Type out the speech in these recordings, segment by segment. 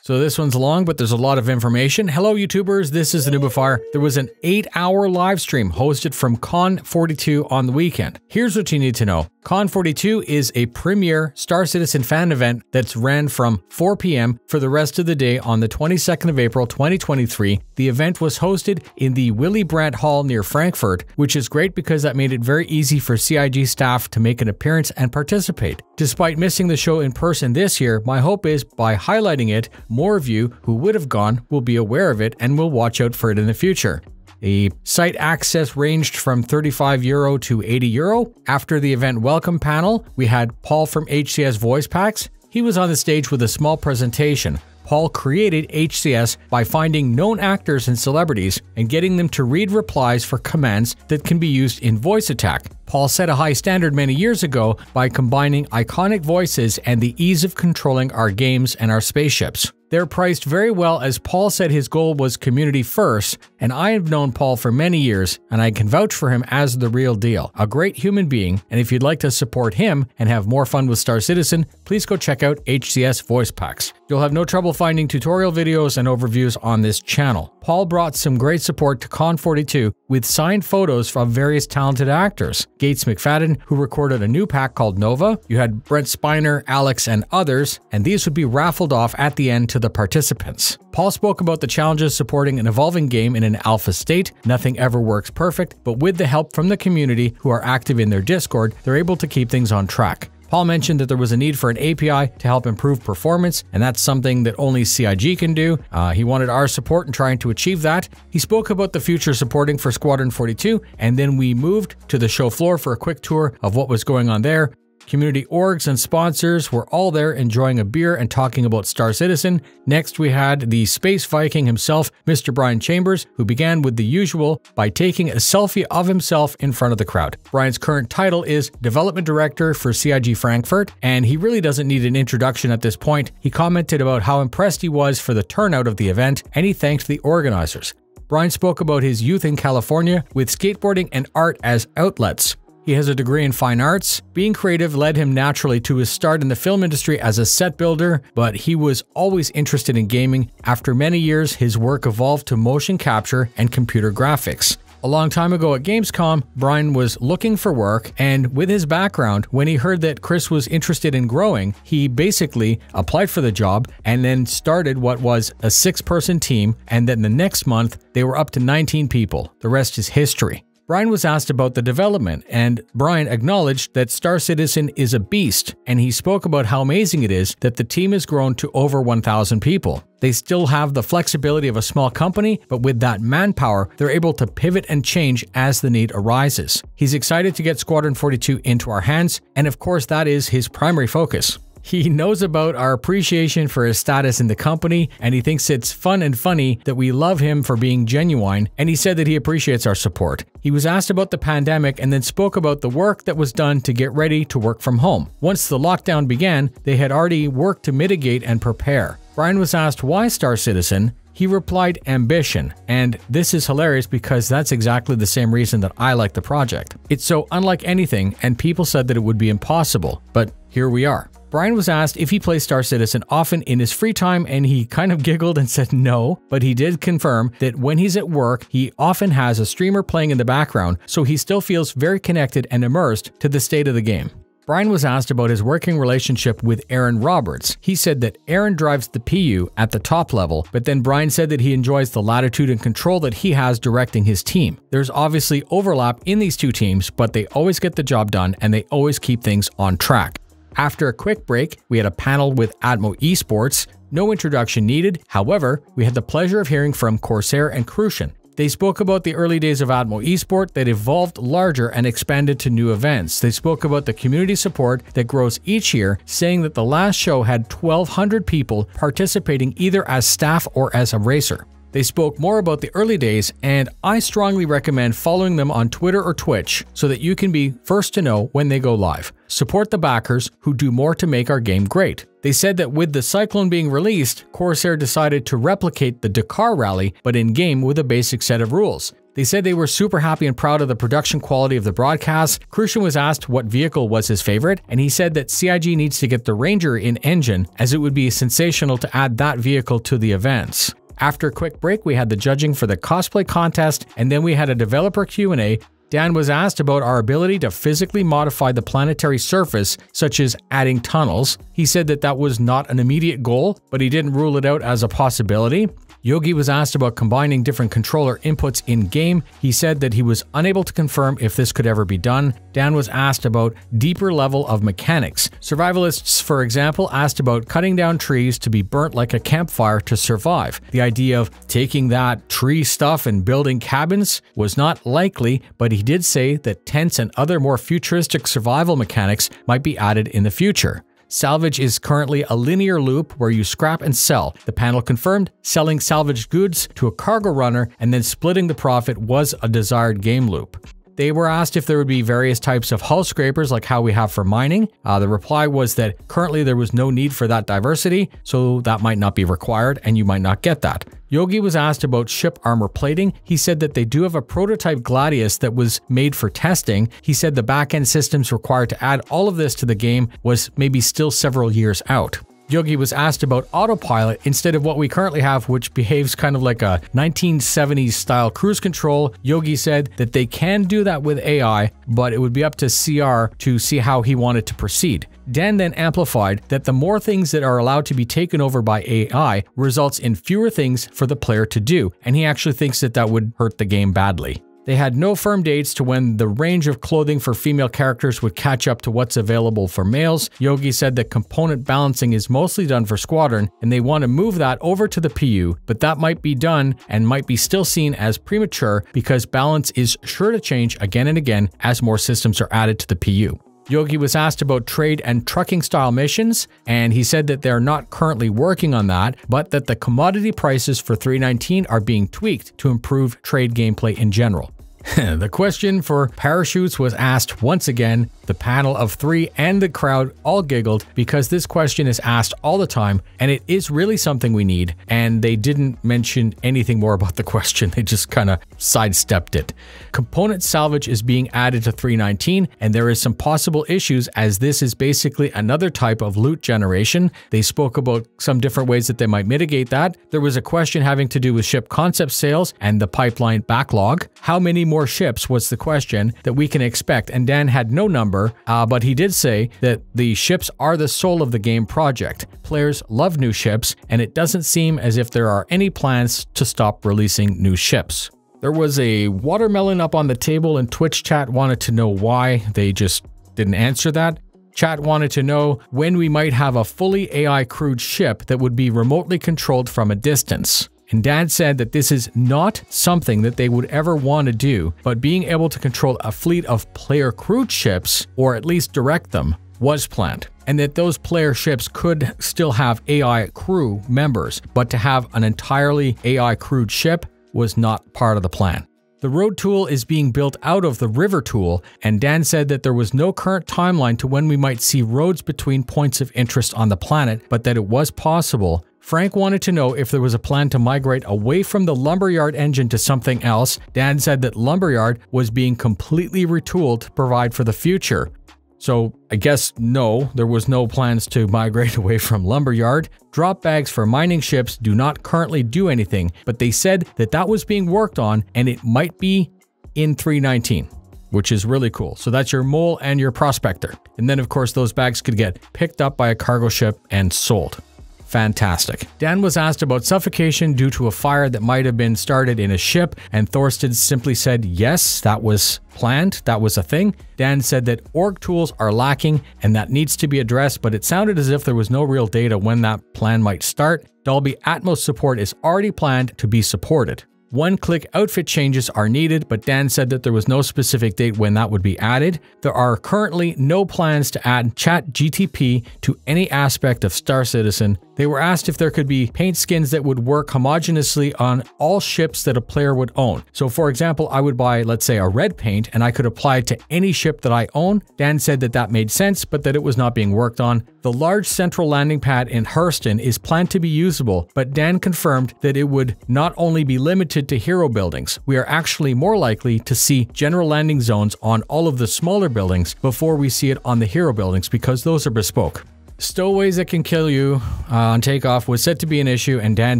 So this one's long, but there's a lot of information. Hello YouTubers, this is the noobifier. There was an 8-hour live stream hosted from CON42 on the weekend. Here's what you need to know. CON42 is a premier Star Citizen fan event that's ran from 4 p.m. for the rest of the day on the 22nd of April 2023. The event was hosted in the Willy Brandt Hall near Frankfurt, which is great because that made it very easy for CIG staff to make an appearance and participate. Despite missing the show in person this year, my hope is by highlighting it, more of you who would have gone will be aware of it and will watch out for it in the future. The site access ranged from €35 to €80. After the event welcome panel, we had Paul from HCS Voice Packs. He was on the stage with a small presentation. Paul created HCS by finding known actors and celebrities and getting them to read replies for commands that can be used in voice attack. Paul set a high standard many years ago by combining iconic voices and the ease of controlling our games and our spaceships. They're priced very well as Paul said his goal was community first, and I have known Paul for many years and I can vouch for him as the real deal. A great human being, and if you'd like to support him and have more fun with Star Citizen, please go check out HCS Voice Packs. You'll have no trouble finding tutorial videos and overviews on this channel. Paul brought some great support to CON42 with signed photos from various talented actors. Gates McFadden, who recorded a new pack called Nova. You had Brent Spiner, Alex, and others, and these would be raffled off at the end to the participants. Paul spoke about the challenges supporting an evolving game in an alpha state. Nothing ever works perfect, but with the help from the community who are active in their Discord, they're able to keep things on track. Paul mentioned that there was a need for an API to help improve performance, and that's something that only CIG can do. He wanted our support in trying to achieve that. He spoke about the future supporting for Squadron 42, and then we moved to the show floor for a quick tour of what was going on there. Community orgs and sponsors were all there enjoying a beer and talking about Star Citizen. Next, we had the Space Viking himself, Mr. Brian Chambers, who began with the usual by taking a selfie of himself in front of the crowd. Brian's current title is Development Director for CIG Frankfurt, and he really doesn't need an introduction at this point. He commented about how impressed he was for the turnout of the event, and he thanked the organizers. Brian spoke about his youth in California with skateboarding and art as outlets. He has a degree in fine arts. Being creative led him naturally to his start in the film industry as a set builder, but he was always interested in gaming. After many years, his work evolved to motion capture and computer graphics. A long time ago at Gamescom, Brian was looking for work, and with his background, when he heard that Chris was interested in growing, he basically applied for the job and then started what was a 6-person team, and then the next month, they were up to 19 people. The rest is history. Brian was asked about the development, and Brian acknowledged that Star Citizen is a beast, and he spoke about how amazing it is that the team has grown to over 1,000 people. They still have the flexibility of a small company, but with that manpower, they're able to pivot and change as the need arises. He's excited to get Squadron 42 into our hands, and of course that is his primary focus. He knows about our appreciation for his status in the company, and he thinks it's fun and funny that we love him for being genuine, and he said that he appreciates our support. He was asked about the pandemic and then spoke about the work that was done to get ready to work from home. Once the lockdown began, they had already worked to mitigate and prepare. Brian was asked why Star Citizen. He replied ambition, and this is hilarious because that's exactly the same reason that I like the project. It's so unlike anything, and people said that it would be impossible, but here we are. Brian was asked if he plays Star Citizen often in his free time, and he kind of giggled and said no, but he did confirm that when he's at work, he often has a streamer playing in the background, so he still feels very connected and immersed to the state of the game. Brian was asked about his working relationship with Aaron Roberts. He said that Aaron drives the PU at the top level, but then Brian said that he enjoys the latitude and control that he has directing his team. There's obviously overlap in these two teams, but they always get the job done and they always keep things on track. After a quick break, we had a panel with Admiral Esports. No introduction needed. However, we had the pleasure of hearing from Corsair and Crucian. They spoke about the early days of Admiral Esports that evolved larger and expanded to new events. They spoke about the community support that grows each year, saying that the last show had 1,200 people participating either as staff or as a racer. They spoke more about the early days, and I strongly recommend following them on Twitter or Twitch so that you can be first to know when they go live. Support the backers who do more to make our game great. They said that with the Cyclone being released, Corsair decided to replicate the Dakar rally, but in-game with a basic set of rules. They said they were super happy and proud of the production quality of the broadcast. Crucian was asked what vehicle was his favorite, and he said that CIG needs to get the Ranger in engine, as it would be sensational to add that vehicle to the events. After a quick break, we had the judging for the cosplay contest, and then we had a developer Q&A. Dan was asked about our ability to physically modify the planetary surface, such as adding tunnels. He said that that was not an immediate goal, but he didn't rule it out as a possibility. Yogi was asked about combining different controller inputs in-game. He said that he was unable to confirm if this could ever be done. Dan was asked about deeper level of mechanics. Survivalists, for example, asked about cutting down trees to be burnt like a campfire to survive. The idea of taking that tree stuff and building cabins was not likely, but he did say that tents and other more futuristic survival mechanics might be added in the future. Salvage is currently a linear loop where you scrap and sell. The panel confirmed selling salvaged goods to a cargo runner and then splitting the profit was a desired game loop. They were asked if there would be various types of hull scrapers like how we have for mining. The reply was that currently there was no need for that diversity, so that might not be required and you might not get that. Yogi was asked about ship armor plating. He said that they do have a prototype Gladius that was made for testing. He said the back-end systems required to add all of this to the game was maybe still several years out. Yogi was asked about autopilot instead of what we currently have, which behaves kind of like a 1970s style cruise control. Yogi said that they can do that with AI, but it would be up to CR to see how he wanted to proceed. Dan then amplified that the more things that are allowed to be taken over by AI results in fewer things for the player to do, and he actually thinks that that would hurt the game badly. They had no firm dates to when the range of clothing for female characters would catch up to what's available for males. Yogi said that component balancing is mostly done for Squadron, and they want to move that over to the PU, but that might be done and might be still seen as premature because balance is sure to change again and again as more systems are added to the PU. Yogi was asked about trade and trucking style missions, and he said that they're not currently working on that, but that the commodity prices for 3.19 are being tweaked to improve trade gameplay in general. The question for parachutes was asked once again. The panel of three and the crowd all giggled because this question is asked all the time and it is really something we need, and they didn't mention anything more about the question. They just kind of sidestepped it. Component salvage is being added to 3.19 and there is some possible issues as this is basically another type of loot generation. They spoke about some different ways that they might mitigate that. There was a question having to do with ship concept sales and the pipeline backlog. How many more ships was the question that we can expect, and Dan had no number, but he did say that the ships are the soul of the game project. Players love new ships, and it doesn't seem as if there are any plans to stop releasing new ships. There was a watermelon up on the table, and Twitch chat wanted to know why. They just didn't answer that. Chat wanted to know when we might have a fully AI crewed ship that would be remotely controlled from a distance. And Dan said that this is not something that they would ever want to do, but being able to control a fleet of player-crewed ships, or at least direct them, was planned. And that those player ships could still have AI crew members, but to have an entirely AI crewed ship was not part of the plan. The road tool is being built out of the river tool, and Dan said that there was no current timeline to when we might see roads between points of interest on the planet, but that it was possible. Frank wanted to know if there was a plan to migrate away from the Lumberyard engine to something else. Dan said that Lumberyard was being completely retooled to provide for the future. So I guess no, there was no plans to migrate away from Lumberyard. Drop bags for mining ships do not currently do anything, but they said that that was being worked on and it might be in 3.19. Which is really cool. So that's your mole and your prospector. And then of course those bags could get picked up by a cargo ship and sold. Fantastic. Dan was asked about suffocation due to a fire that might have been started in a ship, and Thorstead simply said yes, that was planned, that was a thing. Dan said that org tools are lacking and that needs to be addressed, but it sounded as if there was no real data when that plan might start. Dolby Atmos support is already planned to be supported. One-click outfit changes are needed, but Dan said that there was no specific date when that would be added. There are currently no plans to add ChatGTP to any aspect of Star Citizen. They were asked if there could be paint skins that would work homogeneously on all ships that a player would own. So for example, I would buy, let's say, a red paint and I could apply it to any ship that I own. Dan said that that made sense, but that it was not being worked on. The large central landing pad in Hurston is planned to be usable, but Dan confirmed that it would not only be limited limited to hero buildings. We are actually more likely to see general landing zones on all of the smaller buildings before we see it on the hero buildings because those are bespoke. Stowaways that can kill you on takeoff was said to be an issue, and Dan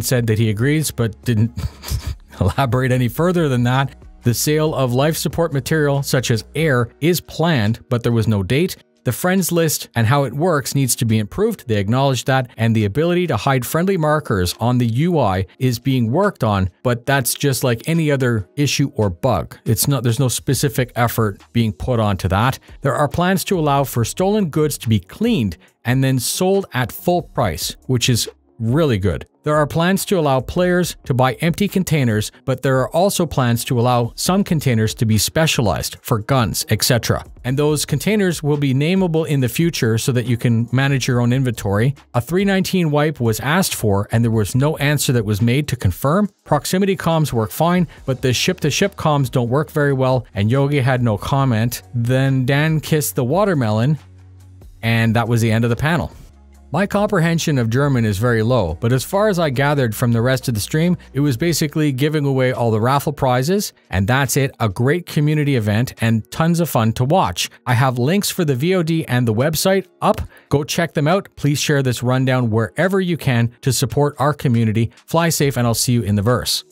said that he agrees but didn't elaborate any further than that. The sale of life support material such as air is planned, but there was no date. The friends list and how it works needs to be improved. They acknowledge that, and the ability to hide friendly markers on the UI is being worked on, but that's just like any other issue or bug. There's no specific effort being put onto that. There are plans to allow for stolen goods to be cleaned and then sold at full price, which is really good. There are plans to allow players to buy empty containers, but there are also plans to allow some containers to be specialized for guns, etc. And those containers will be nameable in the future so that you can manage your own inventory. A 319 wipe was asked for, and there was no answer that was made to confirm. Proximity comms work fine, but the ship-to-ship comms don't work very well, and Yogi had no comment. Then Dan kissed the watermelon, and that was the end of the panel. My comprehension of German is very low, but as far as I gathered from the rest of the stream, it was basically giving away all the raffle prizes, and that's it. A great community event and tons of fun to watch. I have links for the VOD and the website up. Go check them out. Please share this rundown wherever you can to support our community. Fly safe, and I'll see you in the verse.